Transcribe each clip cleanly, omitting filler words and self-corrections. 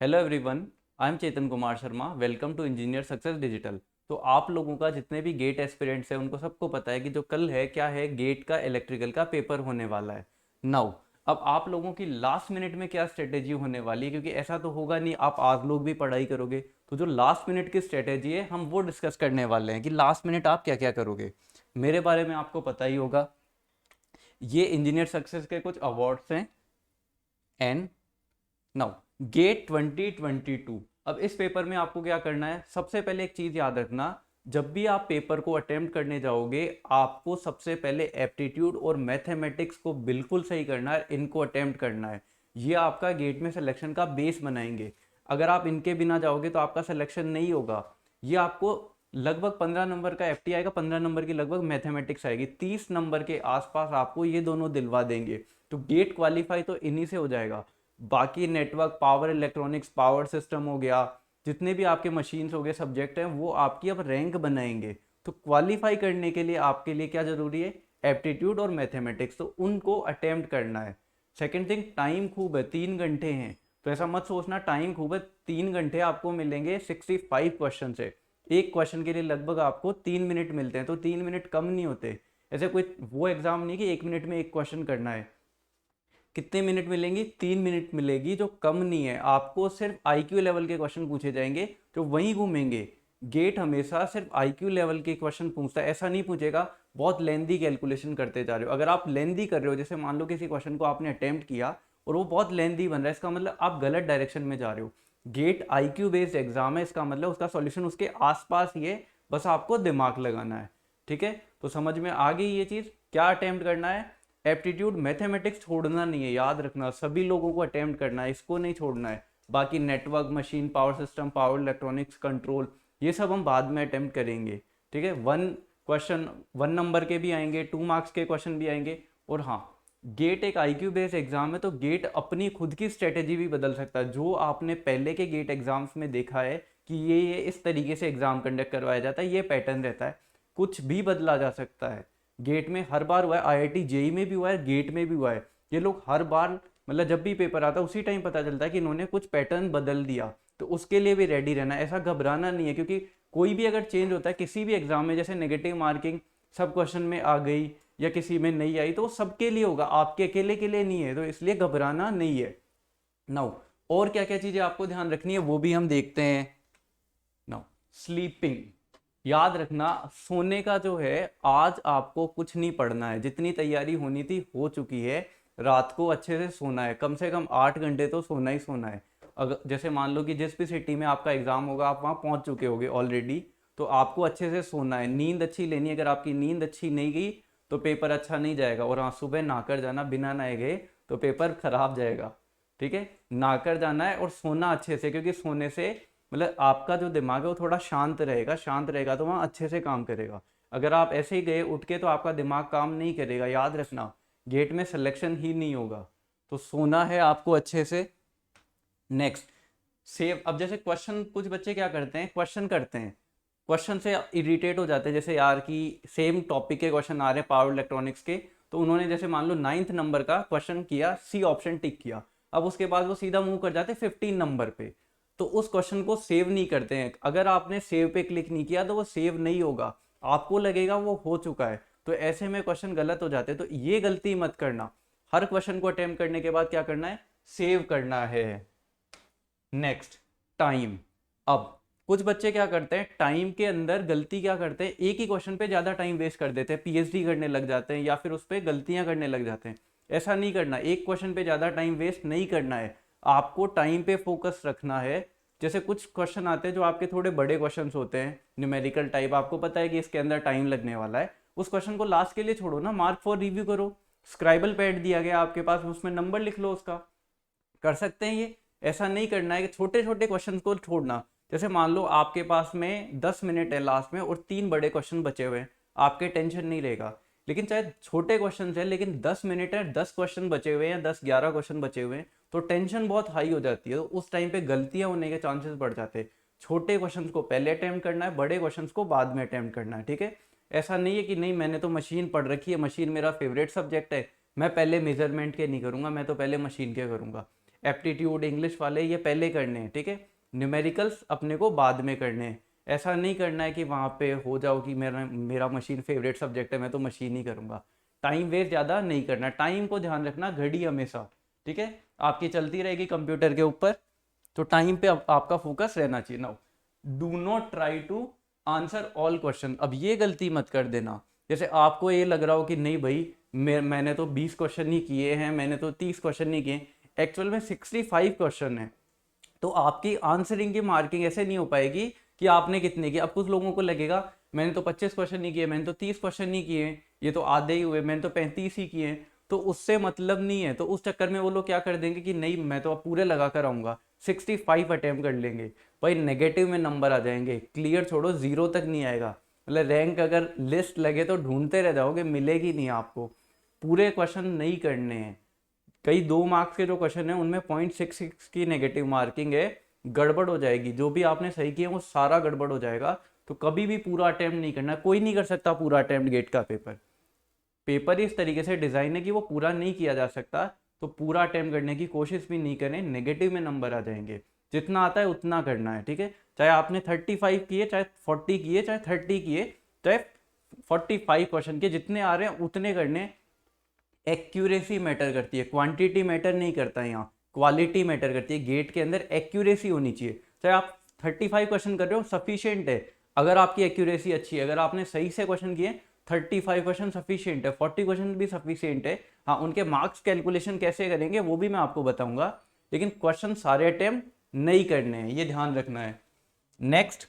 Hello everyone, I am Chetan Kumar Sharma. Welcome to engineer success digital. तो आप लोगों का जितने भी गेट एस्पिरेंट्स हैं उनको सबको पता है कि जो कल है क्या है, गेट का इलेक्ट्रिकल का पेपर होने वाला है। नाउ अब आप लोगों की लास्ट मिनट में क्या स्ट्रेटेजी होने वाली है, क्योंकि ऐसा तो होगा नहीं आप आज लोग भी पढ़ाई करोगे। तो जो लास्ट मिनट की स्ट्रेटेजी है हम वो डिस्कस करने वाले हैं कि लास्ट मिनट आप क्या क्या करोगे। मेरे बारे में आपको पता ही होगा, ये इंजीनियर सक्सेस के कुछ अवार्ड्स हैं। And now get 2022। अब इस पेपर में आपको क्या करना है, सबसे पहले एक चीज याद रखना। जब भी आप पेपर को अटेम्प्ट करने जाओगे आपको सबसे पहले एप्टीट्यूड और मैथमेटिक्स को बिल्कुल सही करना है, इनको अटेम्प्ट करना है। ये आपका गेट में सिलेक्शन का बेस बनाएंगे। अगर आप इनके बिना जाओगे तो आपका सिलेक्शन नहीं होगा। ये आपको लगभग 15 नंबर का एफटी आएगा, 15 नंबर की लगभग मैथमेटिक्स आएगी, 30 नंबर के आसपास आपको ये दोनों दिलवा देंगे। तो गेट क्वालिफाई तो इन्हीं से हो जाएगा। बाकी network, power electronics, power system हो गया, जितने भी आपके मशीन्स हो गए, सब्जेक्ट हैं, वो आपकी अब रैंक बनाएंगे। तो क्वालिफाई करने के लिए आपके लिए क्या जरूरी है, एप्टीट्यूड और मैथमेटिक्स, तो उनको अटेम्प्ट करना है। सेकेंड थिंग, टाइम खूब है, 3 घंटे हैं। तो ऐसा मत सोचना टाइम खूब है, 3 घंटे आपको मिलेंगे 65 क्वेश्चन से। एक क्वेश्चन के लिए लगभग आपको 3 मिनट मिलते हैं, तो 3 मिनट कम नहीं होते। ऐसे कोई वो एग्जाम नहीं कि 1 मिनट में एक क्वेश्चन करना है। कितने मिनट मिलेंगी, 3 मिनट मिलेगी, जो कम नहीं है। आपको सिर्फ आईक्यू लेवल के क्वेश्चन पूछे जाएंगे जो वहीं घूमेंगे। गेट हमेशा सिर्फ आईक्यू लेवल के क्वेश्चन पूछता है, ऐसा नहीं पूछेगा बहुत लेंदी कैलकुलेशन करते जा रहे हो। अगर आप लेंदी कर रहे हो, जैसे मान लो किसी क्वेश्चन को आपने अटेम्प्ट किया और वो बहुत लेंदी बन रहा है, इसका मतलब आप गलत डायरेक्शन में जा रहे हो। गेट आईक्यू बेस्ड एग्जाम है, इसका मतलब उसका सॉल्यूशन उसके आसपास ही है, बस आपको दिमाग लगाना है। ठीक है, तो समझ में आ गई ये चीज। क्या अटेम्प्ट करना है, एप्टीट्यूड, मैथमेटिक्स छोड़ना नहीं है, याद रखना सभी लोगों को अटेम्प्ट करना है, इसको नहीं छोड़ना है। बाकी network, machine, power system, power electronics, control, ये सब हम बाद में अटेम्प्ट करेंगे। ठीक है, वन क्वेश्चन 1 नंबर के भी आएंगे, 2 मार्क्स के क्वेश्चन भी आएंगे। और हाँ, गेट एक आईक्यू बेस्ड एग्जाम है, तो गेट अपनी खुद की स्ट्रेटेजी भी बदल सकता है। जो आपने पहले के गेट एग्जाम्स में देखा है कि ये इस तरीके से एग्जाम कंडक्ट करवाया जाता है, ये पैटर्न रहता है, कुछ भी बदला जा सकता है। गेट में हर बार हुआ है, आईआईटी जेई में भी हुआ है, गेट में भी हुआ है। ये लोग हर बार, मतलब जब भी पेपर आता है उसी टाइम पता चलता है कि इन्होंने कुछ पैटर्न बदल दिया। तो उसके लिए भी रेडी रहना है, ऐसा घबराना नहीं है, क्योंकि कोई भी अगर चेंज होता है किसी भी एग्जाम में, जैसे नेगेटिव मार्किंग सब क्वेश्चन में आ गई या किसी में नहीं आई, तो वो सबके लिए होगा, आपके अकेले के लिए नहीं है, तो इसलिए घबराना नहीं है। नाउ और क्या क्या चीजें आपको ध्यान रखनी है वो भी हम देखते हैं। नाउ स्लीपिंग, याद रखना सोने का जो है, आज आपको कुछ नहीं पढ़ना है, जितनी तैयारी होनी थी हो चुकी है। रात को अच्छे से सोना है, कम से कम 8 घंटे तो सोना ही सोना है। अगर जैसे मान लो कि जिस भी सिटी में आपका एग्जाम होगा आप वहाँ पहुँच चुके होगे ऑलरेडी, तो आपको अच्छे से सोना है, नींद अच्छी लेनी है। अगर आपकी नींद अच्छी नहीं गई तो पेपर अच्छा नहीं जाएगा। और हाँ, सुबह नहाकर जाना, बिना नहाए गए तो पेपर खराब जाएगा। ठीक है, नहाकर जाना है और सोना अच्छे से, क्योंकि सोने से मतलब आपका जो दिमाग है वो थोड़ा शांत रहेगा, शांत रहेगा तो वहाँ अच्छे से काम करेगा। अगर आप ऐसे ही गए उठ के तो आपका दिमाग काम नहीं करेगा, याद रखना गेट में सिलेक्शन ही नहीं होगा। तो सोना है आपको अच्छे से। Next, save. अब जैसे क्वेश्चन, कुछ बच्चे क्या करते हैं, क्वेश्चन करते हैं, क्वेश्चन से इरिटेट हो जाते हैं, जैसे यार कि सेम टॉपिक के क्वेश्चन आ रहे हैं पावर इलेक्ट्रॉनिक्स के, तो उन्होंने जैसे मान लो 9th नंबर का क्वेश्चन किया, सी ऑप्शन टिक किया, अब उसके बाद वो सीधा मूव कर जाते हैं 15 नंबर पे। तो उस क्वेश्चन को सेव नहीं करते हैं। अगर आपने सेव पे क्लिक नहीं किया तो वो सेव नहीं होगा, आपको लगेगा वो हो चुका है, तो ऐसे में क्वेश्चन गलत हो जाते हैं। तो ये गलती मत करना, हर क्वेश्चन को अटेम्प्ट करने के बाद क्या करना है, सेव करना है। Next, time. अब कुछ बच्चे क्या करते हैं, टाइम के अंदर गलती क्या करते हैं, एक ही क्वेश्चन पे ज्यादा टाइम वेस्ट कर देते हैं, पीएचडी करने लग जाते हैं या फिर उस पर गलतियां करने लग जाते हैं। ऐसा नहीं करना, एक क्वेश्चन पे ज्यादा टाइम वेस्ट नहीं करना है, आपको टाइम पे फोकस रखना है। जैसे कुछ क्वेश्चन आते हैं जो आपके थोड़े बड़े क्वेश्चन होते हैं, न्यूमेरिकल टाइप, आपको पता है कि इसके अंदर टाइम लगने वाला है, उस क्वेश्चन को लास्ट के लिए छोड़ो ना, मार्क फॉर रिव्यू करो। स्क्राइबल पैड दिया गया आपके पास, उसमें नंबर लिख लो उसका, कर सकते हैं ये। ऐसा नहीं करना है कि छोटे छोटे क्वेश्चन को छोड़ना। जैसे मान लो आपके पास में 10 मिनट है लास्ट में और 3 बड़े क्वेश्चन बचे हुए हैं, आपके टेंशन नहीं रहेगा। लेकिन चाहे छोटे क्वेश्चन है लेकिन 10 मिनट है, 10 क्वेश्चन बचे हुए हैं, 10-11 क्वेश्चन बचे हुए हैं, तो टेंशन बहुत हाई हो जाती है, तो उस टाइम पे गलतियां होने के चांसेस बढ़ जाते हैं। छोटे क्वेश्चंस को पहले अटेम्प्ट करना है, बड़े क्वेश्चंस को बाद में अटेम्प्ट करना है। ठीक है, ऐसा नहीं है कि नहीं मैंने तो मशीन पढ़ रखी है, मशीन मेरा फेवरेट सब्जेक्ट है, मैं पहले मेजरमेंट के नहीं करूंगा, मैं तो पहले मशीन के करूंगा। एप्टीट्यूड, इंग्लिश वाले ये पहले करने हैं, ठीक है। न्यूमेरिकल्स अपने को बाद में करने हैं। ऐसा नहीं करना है कि वहाँ पे हो जाओ कि मेरा मेरा मशीन फेवरेट सब्जेक्ट है, मैं तो मशीन ही करूँगा। टाइम वेस्ट ज़्यादा नहीं करना, टाइम को ध्यान रखना, घड़ी हमेशा, ठीक है, आपकी चलती रहेगी कंप्यूटर के ऊपर, तो टाइम पे आपका फोकस रहना चाहिए। Now do not try to answer all question. अब ये गलती मत कर देना, जैसे आपको ये लग रहा हो कि नहीं भाई मैंने तो 20 क्वेश्चन ही किए हैं, मैंने तो 30 क्वेश्चन नहीं किए, एक्चुअल में 65 क्वेश्चन है, तो आपकी आंसरिंग की मार्किंग ऐसे नहीं हो पाएगी कि आपने कितने किए। अब कुछ लोगों को लगेगा मैंने तो 25 क्वेश्चन नहीं किए, मैंने तो 30 क्वेश्चन नहीं किए, ये तो आधे ही हुए, मैंने तो 35 ही किए, तो उससे मतलब नहीं है। तो उस चक्कर में वो लोग क्या कर देंगे कि नहीं मैं तो अब पूरे लगा कर आऊँगा, 65 अटैम्प्ट कर लेंगे, भाई नेगेटिव में नंबर आ जाएंगे, क्लियर छोड़ो जीरो तक नहीं आएगा, मतलब रैंक अगर लिस्ट लगे तो ढूंढते रह जाओगे, मिलेगी नहीं आपको। पूरे क्वेश्चन नहीं करने हैं। कई 2 मार्क्स के जो क्वेश्चन है उनमें 0.66 की नेगेटिव मार्किंग है, गड़बड़ हो जाएगी, जो भी आपने सही किया वो सारा गड़बड़ हो जाएगा। तो कभी भी पूरा अटेम्प्ट नहीं करना, कोई नहीं कर सकता पूरा अटेम्प्ट गेट का पेपर। पेपर इस तरीके से डिज़ाइन है कि वो पूरा नहीं किया जा सकता, तो पूरा अटेम्प्ट करने की कोशिश भी नहीं करें, नेगेटिव में नंबर आ जाएंगे। जितना आता है उतना करना है, ठीक है, चाहे आपने 35 किए, चाहे 40 किए, चाहे 30 किए, चाहे 45 क्वेश्चन के, जितने आ रहे हैं उतने करने। एक्यूरेसी मैटर करती है, क्वांटिटी मैटर नहीं करता है, यहाँ क्वालिटी मैटर करती है। गेट के अंदर एक्यूरेसी होनी चाहिए, चाहे आप 35 क्वेश्चन कर रहे हो सफिशियंट है, अगर आपकी एक्यूरेसी अच्छी है, अगर आपने सही से क्वेश्चन किए 35 क्वेश्चन सफिशियंट है, 40 क्वेश्चन भी सफिशियंट है। हाँ, उनके मार्क्स कैलकुलेशन कैसे करेंगे वो भी मैं आपको बताऊंगा, लेकिन क्वेश्चन सारे अटेम्प्ट नहीं करने हैं, ये ध्यान रखना है। Next,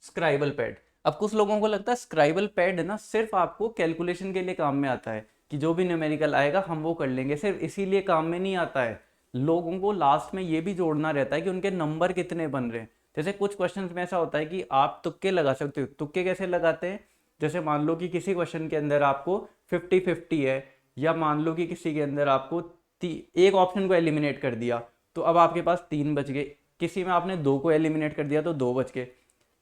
scribble pad. अब कुछ लोगों को लगता है स्क्राइबल पैड ना सिर्फ आपको कैलकुलेशन के लिए काम में आता है, कि जो भी न्यूमेरिकल आएगा हम वो कर लेंगे, सिर्फ इसीलिए काम में नहीं आता है। लोगों को लास्ट में ये भी जोड़ना रहता है कि उनके नंबर कितने बन रहे हैं। जैसे कुछ क्वेश्चन में ऐसा होता है कि आप तुक्के लगा सकते हो। तुक्के कैसे लगाते हैं, जैसे मान लो कि किसी क्वेश्चन के अंदर आपको 50-50 है, या मान लो कि किसी के अंदर आपको एक ऑप्शन को एलिमिनेट कर दिया, तो अब आपके पास 3 बच गए, किसी में आपने 2 को एलिमिनेट कर दिया तो 2 बच गए।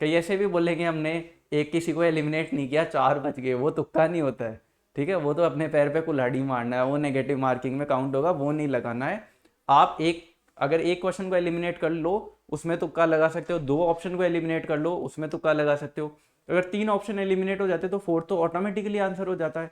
कई ऐसे भी बोलेंगे हमने एक किसी को एलिमिनेट नहीं किया 4 बच गए, वो तुक्का नहीं होता है, ठीक है, वो तो अपने पैर पे कुल्हाड़ी मारना है, वो नेगेटिव मार्किंग में काउंट होगा, वो नहीं लगाना है। आप अगर एक क्वेश्चन को एलिमिनेट कर लो उसमें तुक्का लगा सकते हो, 2 ऑप्शन को एलिमिनेट कर लो उसमें तुक्का लगा सकते हो, अगर 3 ऑप्शन एलिमिनेट हो जाते तो 4 तो ऑटोमेटिकली आंसर हो जाता है।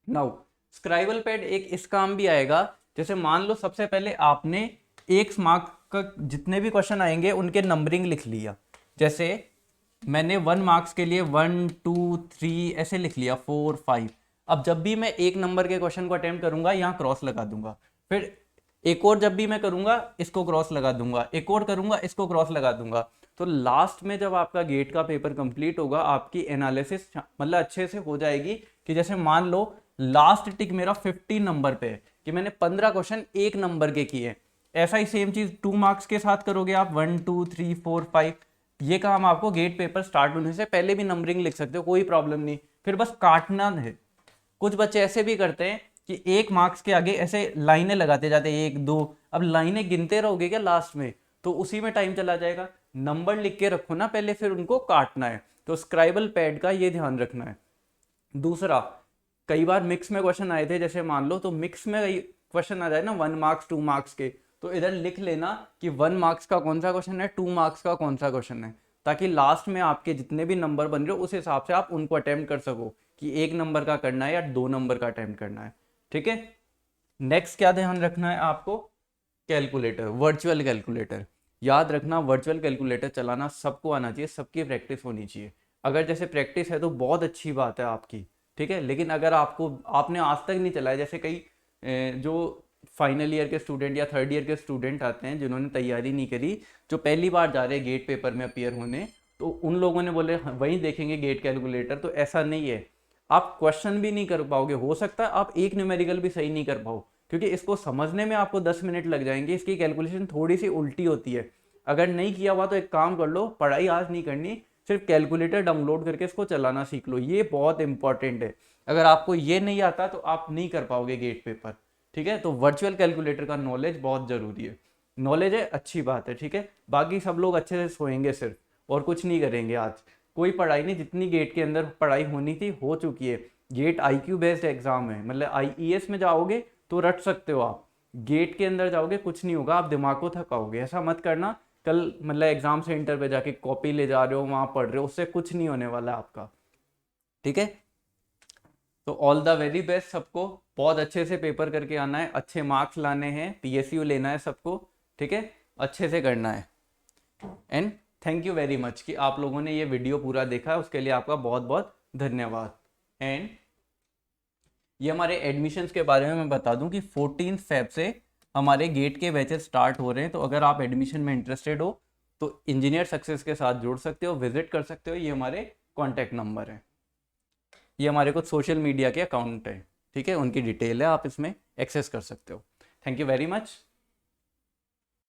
नाउ स्क्राइबल पैड एक इस काम भी आएगा, जैसे मान लो सबसे पहले आपने 1 मार्क का जितने भी क्वेश्चन आएंगे उनके नंबरिंग लिख लिया, जैसे मैंने 1 मार्क्स के लिए 1 2 3 ऐसे लिख लिया, 4 5। अब जब भी मैं 1 नंबर के क्वेश्चन को अटेम्प्ट करूंगा यहाँ क्रॉस लगा दूंगा, फिर एक और जब भी मैं करूंगा इसको क्रॉस लगा दूंगा, एक और करूंगा इसको क्रॉस लगा दूंगा। तो लास्ट में जब आपका गेट का पेपर कंप्लीट होगा आपकी एनालिसिस मतलब अच्छे से हो जाएगी, कि जैसे मान लो लास्ट टिक मेरा 50 नंबर पे है कि मैंने 15 क्वेश्चन 1 नंबर के किए। ऐसा ही सेम चीज 2 मार्क्स के साथ करोगे आप, 1 2 3 4 5। ये काम आपको गेट पेपर स्टार्ट होने से पहले भी नंबरिंग लिख सकते हो, कोई प्रॉब्लम नहीं, फिर बस काटना है। कुछ बच्चे ऐसे भी करते हैं कि 1 मार्क्स के आगे ऐसे लाइनें लगाते जाते हैं 1 2, अब लाइनें गिनते रहोगे क्या लास्ट में, तो उसी में टाइम चला जाएगा। नंबर लिख के रखो ना पहले, फिर उनको काटना है। तो स्क्राइबल पैड का ये ध्यान रखना है। दूसरा, कई बार मिक्स में क्वेश्चन आए थे, जैसे मान लो तो मिक्स में क्वेश्चन आ जाए ना 1 मार्क्स 2 मार्क्स के, तो इधर लिख लेना कि 1 मार्क्स का कौन सा क्वेश्चन है, 2 मार्क्स का कौन सा क्वेश्चन है, ताकि लास्ट में आपके जितने भी नंबर बन रहे हो उस हिसाब से आप उनको अटेम्प्ट कर सको, कि 1 नंबर का करना है या 2 नंबर का अटेम्प्ट करना है, ठीक है। नेक्स्ट क्या ध्यान रखना है आपको, कैलकुलेटर, वर्चुअल कैलकुलेटर। याद रखना वर्चुअल कैलकुलेटर चलाना सबको आना चाहिए, सबकी प्रैक्टिस होनी चाहिए। अगर जैसे प्रैक्टिस है तो बहुत अच्छी बात है आपकी, ठीक है, लेकिन अगर आपने आज तक नहीं चलाया, जैसे कई जो फाइनल ईयर के स्टूडेंट या 3rd ईयर के स्टूडेंट आते हैं जिन्होंने तैयारी नहीं करी, जो पहली बार जा रहे हैं गेट पेपर में अपीयर होने, तो उन लोगों ने बोले वहीं देखेंगे गेट कैलकुलेटर, तो ऐसा नहीं है। आप क्वेश्चन भी नहीं कर पाओगे, हो सकता है आप एक न्यूमेरिकल भी सही नहीं कर पाओ, क्योंकि इसको समझने में आपको 10 मिनट लग जाएंगे, इसकी कैलकुलेशन थोड़ी सी उल्टी होती है। अगर नहीं किया हुआ तो एक काम कर लो, पढ़ाई आज नहीं करनी, सिर्फ कैलकुलेटर डाउनलोड करके इसको चलाना सीख लो, ये बहुत इंपॉर्टेंट है। अगर आपको ये नहीं आता तो आप नहीं कर पाओगे गेट पेपर, ठीक है। तो वर्चुअल कैलकुलेटर का नॉलेज बहुत ज़रूरी है। नॉलेज है अच्छी बात है, ठीक है, बाकी सब लोग अच्छे से सोएंगे सिर्फ, और कुछ नहीं करेंगे। आज कोई पढ़ाई नहीं, जितनी गेट के अंदर पढ़ाई होनी थी हो चुकी है। गेट IQ बेस्ड एग्जाम है, मतलब IES में जाओगे तो रट सकते हो आप, गेट के अंदर जाओगे कुछ नहीं होगा, आप दिमाग को थकाओगे। ऐसा मत करना कल मतलब एग्जाम सेंटर पे जाके कॉपी ले जा रहे हो, वहां पढ़ रहे हो, उससे कुछ नहीं होने वाला आपका। ठीक है, तो ऑल द वेरी बेस्ट सबको, बहुत अच्छे से पेपर करके आना है, अच्छे मार्क्स लाने हैं, पीएसयू लेना है सबको। ठीक है, अच्छे से करना है। And thank you very much कि आप लोगों ने ये वीडियो पूरा देखा है, उसके लिए आपका बहुत बहुत धन्यवाद। एंड ये हमारे एडमिशन्स के बारे में मैं बता दूं कि 14 फेब से हमारे गेट के बैचेस स्टार्ट हो रहे हैं। तो अगर आप एडमिशन में इंटरेस्टेड हो तो इंजीनियर सक्सेस के साथ जुड़ सकते हो, विजिट कर सकते हो। ये हमारे कॉन्टैक्ट नंबर है, ये हमारे कुछ सोशल मीडिया के अकाउंट है। ठीक है, उनकी डिटेल है, आप इसमें एक्सेस कर सकते हो। Thank you very much.